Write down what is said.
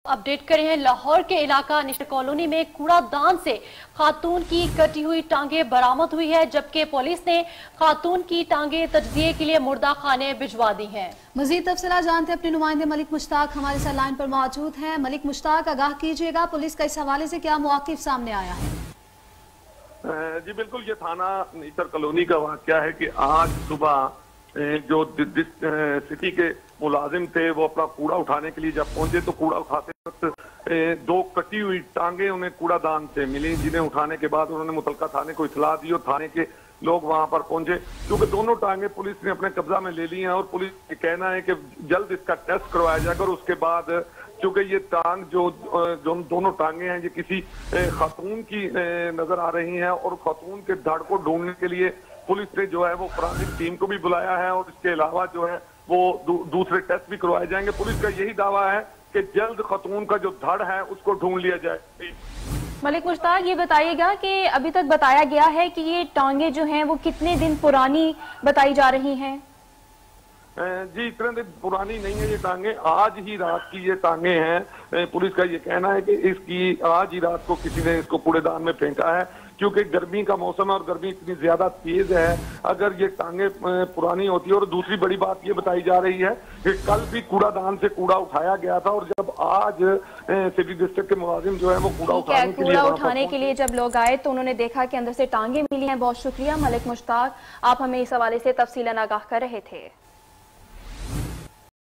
Update कर रहे हैं। लाहौर के इलाका निश्चित कॉलोनी में कूड़ादान से खातून की कटी हुई टांगें बरामद हुई है, जबकि पुलिस ने खातून की टांगें तजजिए के लिए मुर्दा खाने भिजवा दी हैं। मजीद तफसीलात जानते हैं अपने नुमाइंदे मलिक मुश्ताक हमारे साथ लाइन पर मौजूद हैं। मलिक मुश्ताक, आगाह कीजिएगा, पुलिस का इस हवाले से क्या मौक़िफ़ सामने आया है? जी बिल्कुल, ये थाना नीतर कॉलोनी का वाकया है कि आज सुबह जो सिटी के मुलाजिम थे वो अपना कूड़ा उठाने के लिए जब पहुंचे तो कूड़ा उठाते वक्त दो कटी हुई टांगे उन्हें कूड़ादान से मिली, जिन्हें उठाने के बाद उन्होंने मुतलका थाने को इतला दी और थाने के लोग वहां पर पहुंचे। क्योंकि दोनों टांगे पुलिस ने अपने कब्जा में ले ली हैं और पुलिस का कहना है कि जल्द इसका टेस्ट करवाया जाएगा और उसके बाद, क्योंकि ये टांग जो दोनों टांगे हैं ये किसी खातून की नजर आ रही हैं और खातून के धड़ को ढूंढने के लिए पुलिस ने जो है वो फोरेंसिक टीम को भी बुलाया है और इसके अलावा जो है वो दूसरे टेस्ट भी करवाए जाएंगे। पुलिस का यही दावा है कि जल्द खातून का जो धड़ है उसको ढूंढ लिया जाए। मलिक मुश्ताक, ये बताइएगा कि अभी तक बताया गया है कि ये टांगे जो हैं वो कितने दिन पुरानी बताई जा रही हैं? जी इतने दिन पुरानी नहीं है ये टांगे, आज ही रात की ये टांगे हैं। पुलिस का ये कहना है कि इसकी आज ही रात को किसी ने इसको कूड़ेदान में फेंका है, क्योंकि गर्मी का मौसम है और गर्मी इतनी ज्यादा तेज है। अगर ये टांगे पुरानी होती है, और दूसरी बड़ी बात ये बताई जा रही है कि कल भी कूड़ादान से कूड़ा उठाया गया था और जब आज सिटी डिस्ट्रिक्ट के मुलाजिम जो है वो कूड़ा उठाने के लिए जब लोग आए तो उन्होंने देखा कि अंदर से टांगे मिली हैं। बहुत शुक्रिया मलिक मुश्ताक, आप हमें इस हवाले से तफसीलन आगाह कर रहे थे।